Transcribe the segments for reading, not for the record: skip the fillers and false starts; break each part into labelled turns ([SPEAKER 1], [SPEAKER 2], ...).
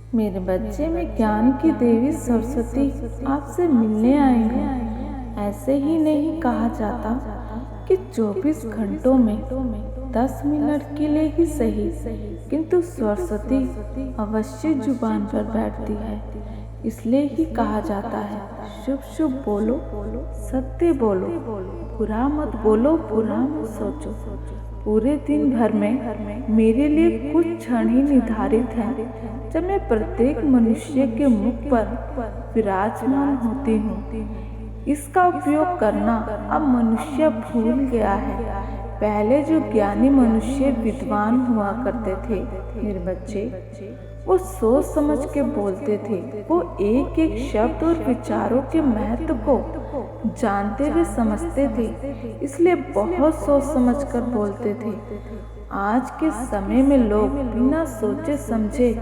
[SPEAKER 1] मेरे बच्चे, मैं ज्ञान की देवी सरस्वती आपसे मिलने आई हूँ। ऐसे ही नहीं कहा जाता कि 24 घंटों में 10 मिनट के लिए ही सही, किंतु सरस्वती अवश्य जुबान पर बैठती है। इसलिए ही कहा जाता है, शुभ शुभ बोलो, सत्य बोलो, बुरा मत बोलो, बुरा मत सोचो। पूरे दिन भर में मेरे लिए कुछ क्षण ही निर्धारित हैं, जब मैं प्रत्येक मनुष्य के मुख पर विराजमान होती हूँ। इसका उपयोग करना अब मनुष्य भूल गया है। पहले जो ज्ञानी मनुष्य विद्वान हुआ करते थे मेरे बच्चे, वो सोच समझ के बोलते थे। वो एक एक शब्द और विचारों के महत्व को जानते हुए समझते थे, इसलिए बहुत सोच समझ कर बोलते थे। आज के समय में लोग बिना सोचे समझे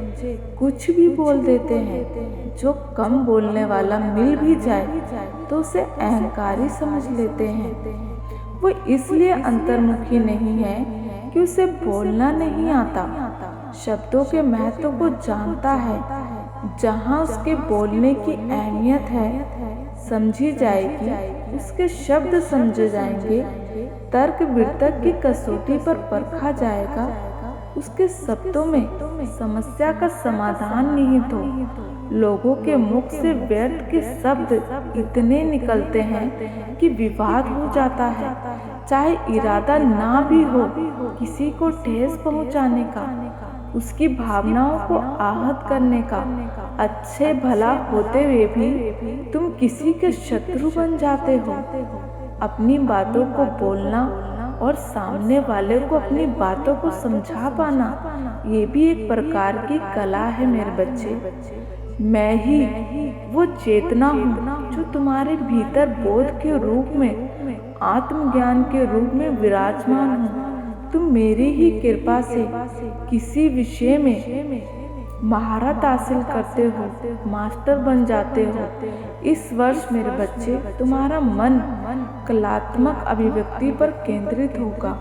[SPEAKER 1] कुछ भी बोल देते हैं। जो कम बोलने वाला मिल भी जाए तो उसे अहंकारी समझ लेते हैं। वो इसलिए अंतर्मुखी नहीं है कि उसे बोलना नहीं आता, शब्दों के महत्व को जानता है। जहाँ उसके बोलने की अहमियत है समझी जाएगी, उसके शब्द समझे जाएंगे, तर्क वितर्क की कसौटी पर परखा जाएगा, उसके शब्दों में समस्या का समाधान निहित हो। लोगों के मुख से व्यर्थ के शब्द इतने निकलते हैं कि विवाद हो जाता है, चाहे इरादा ना भी हो किसी को ठेस पहुंचाने का, उसकी भावनाओं को आहत करने का। अच्छे भला होते हुए भी तुम किसी के शत्रु बन जाते हो। अपनी बातों को बोलना और सामने वाले को अपनी बातों को समझा पाना, ये भी एक प्रकार की कला है मेरे बच्चे। मैं ही वो चेतना हूँ जो तुम्हारे भीतर बोध के रूप में, आत्मज्ञान के रूप में विराजमान हूँ। तुम मेरी ही कृपा से किसी विषय में महारत हासिल करते हो, मास्टर बन जाते हो। इस वर्ष मेरे बच्चे तुम्हारा मन कलात्मक अभिव्यक्ति पर केंद्रित होगा।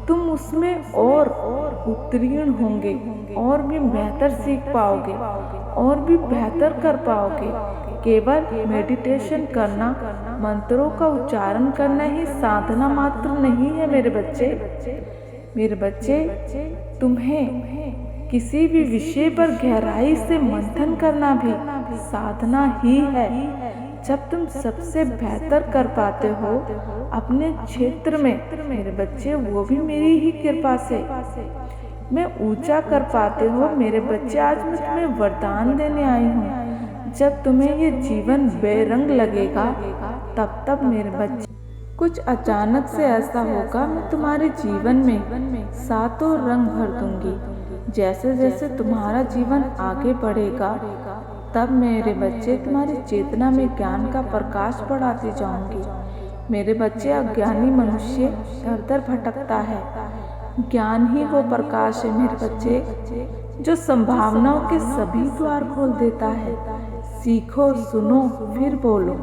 [SPEAKER 1] तुम उसमें और उत्तीर्ण होंगे, और भी बेहतर सीख पाओगे, और भी बेहतर कर पाओगे। केवल मेडिटेशन करना, मंत्रों का उच्चारण करना ही साधना मात्र नहीं है मेरे बच्चे। मेरे बच्चे, तुम्हें किसी भी विषय पर गहराई से मंथन करना भी साधना ही है। जब तुम सबसे बेहतर कर पाते हो अपने क्षेत्र में मेरे बच्चे, वो भी मेरी ही कृपा से मैं ऊंचा कर पाते हो मेरे बच्चे। आज मैं तुम्हें वरदान देने आई हूँ। जब तुम्हें ये जीवन बेरंग लगेगा तब मेरे बच्चे कुछ अचानक से ऐसा होगा, मैं तुम्हारे जीवन में सातों रंग भर दूंगी। जैसे जैसे तुम्हारा जीवन आगे बढ़ेगा तब मेरे बच्चे तुम्हारी चेतना में ज्ञान का प्रकाश बढ़ाती जाऊंगी। मेरे बच्चे, अज्ञानी मनुष्य दर दर भटकता है, ज्ञान ही वो प्रकाश है मेरे बच्चे, जो संभावनाओं के सभी द्वार खोल देता है। सीखो, सुनो, फिर बोलो,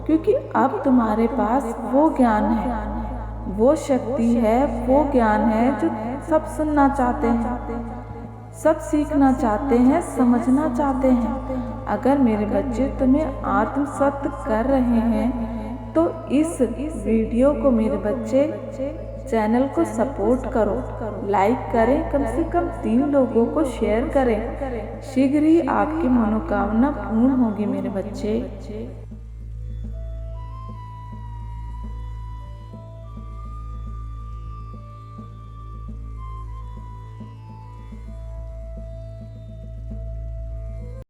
[SPEAKER 1] क्योंकि अब तुम्हारे पास वो ज्ञान है, वो शक्ति है, वो ज्ञान है जो सब सुनना चाहते हैं, सब सीखना चाहते हैं, समझना चाहते हैं। अगर मेरे बच्चे तुम्हें आत्मसात कर रहे हैं तो इस वीडियो को मेरे बच्चे चैनल को सपोर्ट करो, लाइक करें, कम से कम 3 लोगों को शेयर करें। शीघ्र ही आपकी मनोकामना पूर्ण होगी मेरे बच्चे।